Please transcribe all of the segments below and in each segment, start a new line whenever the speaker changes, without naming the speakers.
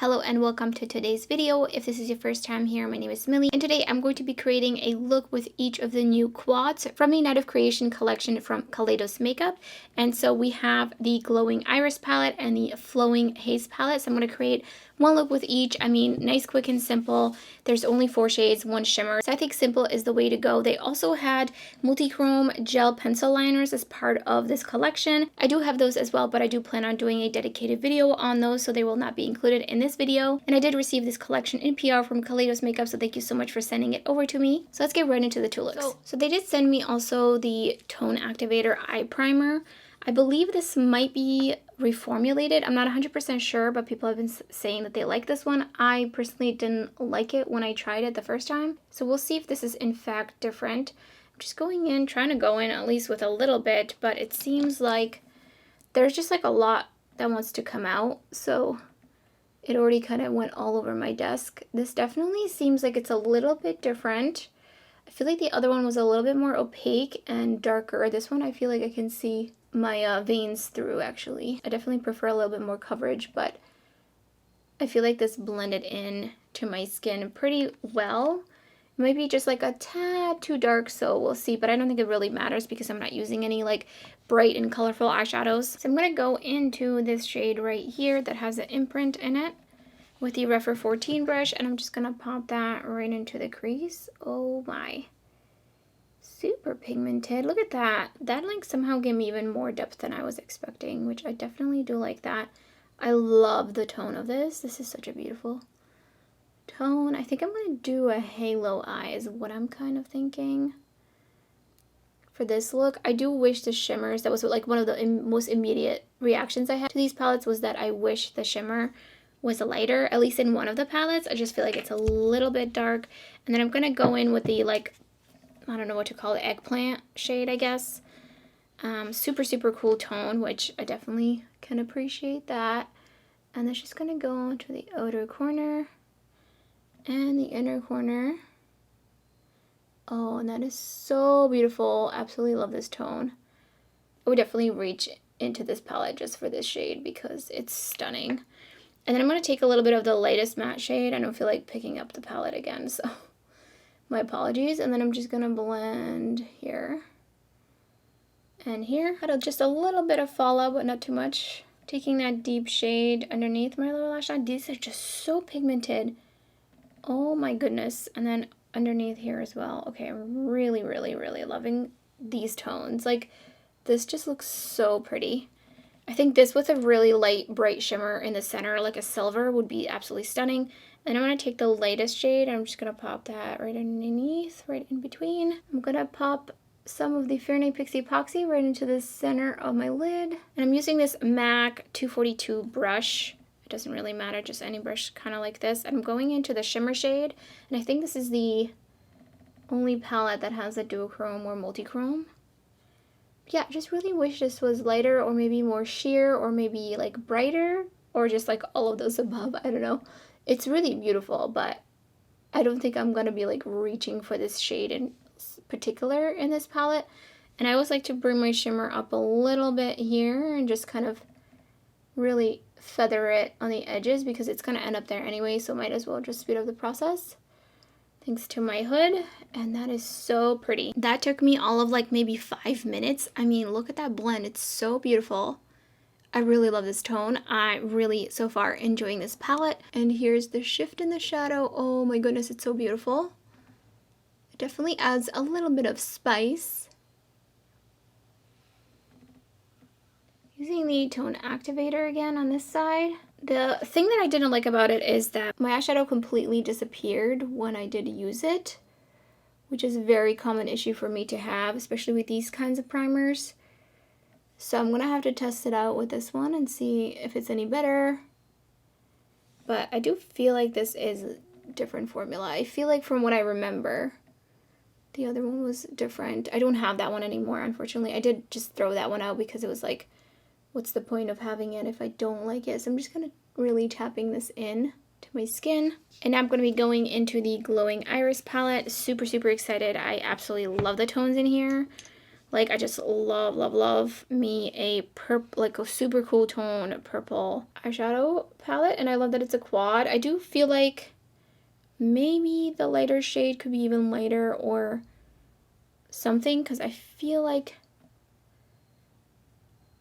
Hello and welcome to today's video. If this is your first time here, my name is Millie, and today I'm going to be creating a look with each of the new quads from the Night of Creation collection from Kaleidos Makeup. And so we have the Glowing Iris palette and the Flowing Haze palette. So I'm going to create one look with each. I mean, nice, quick, and simple. There's only 4 shades, 1 shimmer. So I think simple is the way to go. They also had multi-chrome gel pencil liners as part of this collection. I do have those as well, but I do plan on doing a dedicated video on those, so they will not be included in this video. And I did receive this collection in PR from Kaleidos Makeup, so thank you so much for sending it over to me. So let's get right into the tulips. So they did send me also the Tone Activator Eye Primer. I believe this might be reformulated. I'm not 100% sure, but people have been saying that they like this one. I personally didn't like it when I tried it the first time. So we'll see if this is in fact different. I'm just going in, trying to go in at least with a little bit, but it seems like there's just like a lot that wants to come out. So it already kind of went all over my desk. This definitely seems like it's a little bit different. I feel like the other one was a little bit more opaque and darker. This one I feel like I can see my veins through actually. I definitely prefer a little bit more coverage, but I feel like this blended in to my skin pretty well. It might be just like a tad too dark, so we'll see, but I don't think it really matters because I'm not using any like bright and colorful eyeshadows. So I'm gonna go into this shade right here that has an imprint in it with the Refer 14 brush, and I'm just gonna pop that right into the crease. Oh my. Super pigmented. Look at that. That like somehow gave me even more depth than I was expecting, which I definitely do like that. I love the tone of this. This is such a beautiful tone. I think I'm going to do a halo eye is what I'm kind of thinking for this look. I do wish the shimmers, that was like one of the most immediate reactions I had to these palettes, was that I wish the shimmer was lighter, at least in one of the palettes. I just feel like it's a little bit dark. And then I'm going to go in with the like, I don't know what to call it, eggplant shade, I guess. Super cool tone, which I definitely can appreciate that. And that's just going to go into the outer corner and the inner corner. Oh, and that is so beautiful. Absolutely love this tone. I would definitely reach into this palette just for this shade because it's stunning. And then I'm going to take a little bit of the lightest matte shade. I don't feel like picking up the palette again, so my apologies. And then I'm just going to blend here and here. Had just a little bit of fallout, but not too much. Taking that deep shade underneath my lower lash line. These are just so pigmented. Oh my goodness. And then underneath here as well. Okay, I'm really loving these tones. Like, this just looks so pretty. I think this with a really light, bright shimmer in the center, like a silver, would be absolutely stunning. And I'm going to take the lightest shade. I'm just going to pop that right underneath, right in between. I'm going to pop some of the Fair Night Pixie Epoxy right into the center of my lid. And I'm using this MAC 242 brush. It doesn't really matter, just any brush kind of like this. I'm going into the shimmer shade. And I think this is the only palette that has a duochrome or multi-chrome. Yeah, I just really wish this was lighter or maybe more sheer or maybe like brighter or just like all of those above. I don't know. It's really beautiful, but I don't think I'm going to be like reaching for this shade in particular in this palette. And I always like to bring my shimmer up a little bit here and just kind of really feather it on the edges because it's going to end up there anyway, so might as well just speed up the process. Thanks to my hood, and that is so pretty. That took me all of like maybe 5 minutes. I mean, look at that blend. It's so beautiful. I really love this tone. I really, so far, enjoying this palette. And here's the shift in the shadow. Oh my goodness, it's so beautiful. It definitely adds a little bit of spice. Using the Tone Activator again on this side. The thing that I didn't like about it is that my eyeshadow completely disappeared when I did use it, which is a very common issue for me to have, especially with these kinds of primers. So I'm going to have to test it out with this one and see if it's any better. But I do feel like this is a different formula. I feel like from what I remember, the other one was different. I don't have that one anymore, unfortunately. I did just throw that one out because it was like, what's the point of having it if I don't like it? So I'm just going to really tapping this in to my skin. And now I'm going to be going into the Glowing Iris palette. Super excited. I absolutely love the tones in here. Like, I just love, love, love me a purple, like a super cool tone purple eyeshadow palette. And I love that it's a quad. I do feel like maybe the lighter shade could be even lighter or something, because I feel like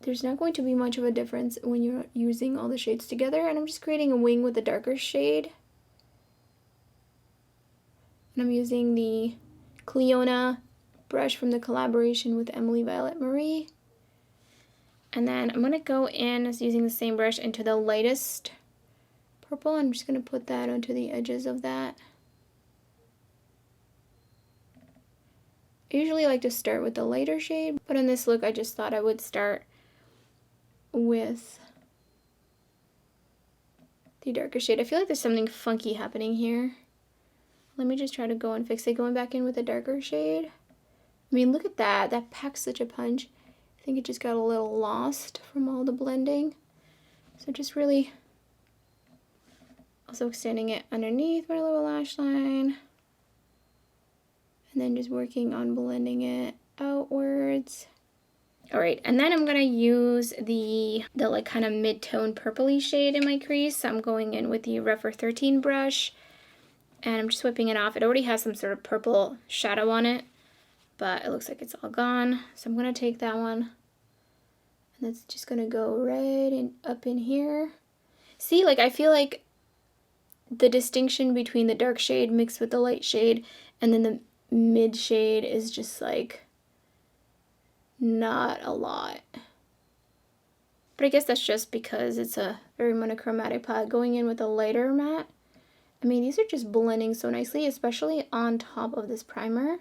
there's not going to be much of a difference when you're using all the shades together. And I'm just creating a wing with a darker shade. And I'm using the Clionadh brush from the collaboration with Emily Violet Marie. And then I'm going to go in using the same brush into the lightest purple. I'm just going to put that onto the edges of that. I usually like to start with the lighter shade, but in this look I just thought I would start with the darker shade. I feel like there's something funky happening here. Let me just try to go and fix it, going back in with a darker shade. I mean, look at that. That packs such a punch. I think it just got a little lost from all the blending. So just really also extending it underneath my little lash line. And then just working on blending it outwards. All right, and then I'm gonna use the like kind of mid-tone purpley shade in my crease. So I'm going in with the Refer 13 brush, and I'm just whipping it off. It already has some sort of purple shadow on it, but it looks like it's all gone. So I'm gonna take that one, and that's just gonna go right in, up in here. See, like I feel like the distinction between the dark shade mixed with the light shade, and then the mid shade is just like not a lot. But I guess that's just because it's a very monochromatic palette. Going in with a lighter matte, I mean, these are just blending so nicely, especially on top of this primer.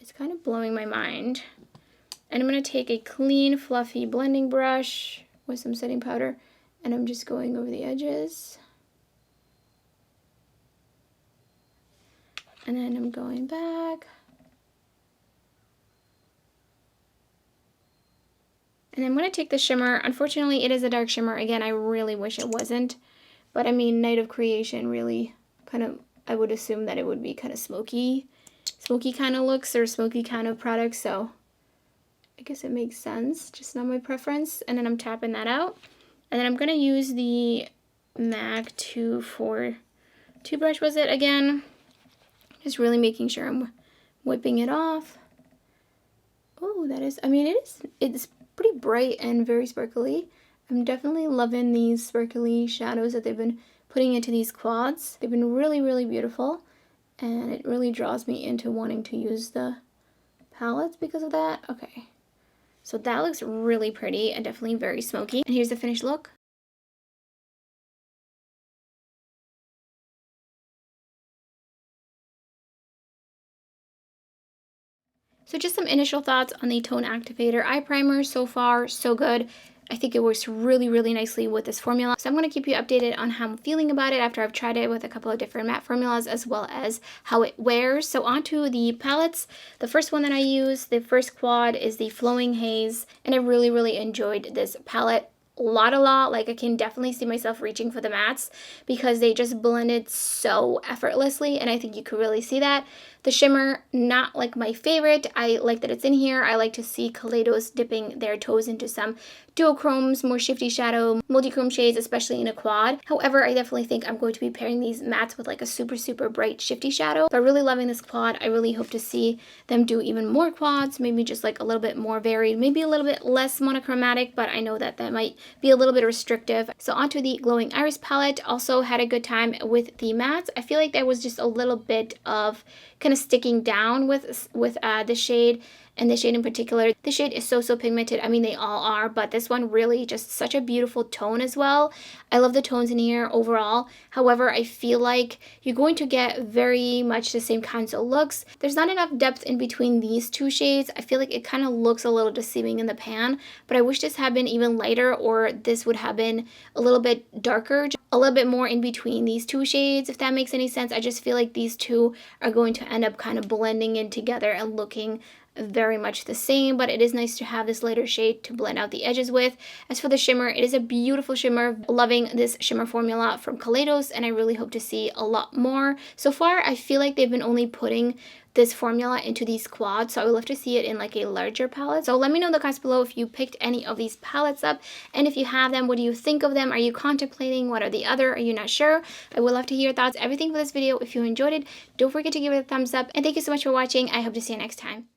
It's kind of blowing my mind. And I'm going to take a clean, fluffy blending brush with some setting powder, and I'm just going over the edges. And then I'm going back. And I'm going to take the shimmer. Unfortunately, it is a dark shimmer. Again, I really wish it wasn't. But I mean, Night of Creation really kind of, I would assume that it would be kind of smoky kind of looks or smoky kind of products. So I guess it makes sense, just not my preference. And then I'm tapping that out. And then I'm going to use the MAC 242 brush, was it again? Just really making sure I'm whipping it off. Oh, that is, I mean, it's pretty bright and very sparkly. I'm definitely loving these sparkly shadows that they've been putting into these quads. They've been really, really beautiful, and it really draws me into wanting to use the palettes because of that. Okay, so that looks really pretty and definitely very smoky. And here's the finished look. So just some initial thoughts on the Tone Activator Eye Primer. So far, so good. I think it works really, really nicely with this formula. So I'm going to keep you updated on how I'm feeling about it after I've tried it with a couple of different matte formulas, as well as how it wears. So onto the palettes. The first one that I use, the first quad, is the Flowing Haze. And I really, really enjoyed this palette. A lot. Like, I can definitely see myself reaching for the mattes because they just blended so effortlessly, and I think you could really see that. The shimmer, not like my favorite. I like that it's in here. I like to see Kaleidos dipping their toes into some duochromes, more shifty shadow, multi-chrome shades, especially in a quad. However, I definitely think I'm going to be pairing these mattes with like a super, super bright shifty shadow. So I'm really loving this quad. I really hope to see them do even more quads, maybe just like a little bit more varied, maybe a little bit less monochromatic, but I know that that might be a little bit restrictive. So onto the Glowing Iris palette. Also had a good time with the mattes. I feel like there was just a little bit of kind of sticking down with the shade, and this shade in particular. This shade is so pigmented. I mean, they all are, but this one really just such a beautiful tone as well. I love the tones in here overall. However, I feel like you're going to get very much the same kinds of looks. There's not enough depth in between these two shades. I feel like it kind of looks a little deceiving in the pan, but I wish this had been even lighter, or this would have been a little bit darker, a little bit more in between these two shades, if that makes any sense. I just feel like these two are going to end up kind of blending in together and looking very much the same, but it is nice to have this lighter shade to blend out the edges with. As for the shimmer, it is a beautiful shimmer. Loving this shimmer formula from Kaleidos, and I really hope to see a lot more. So far, I feel like they've been only putting this formula into these quads, so I would love to see it in like a larger palette. So let me know in the comments below if you picked any of these palettes up, and if you have them, what do you think of them? Are you contemplating one or the other? Are you not sure? I would love to hear your thoughts. Everything for this video. If you enjoyed it, don't forget to give it a thumbs up, and thank you so much for watching. I hope to see you next time.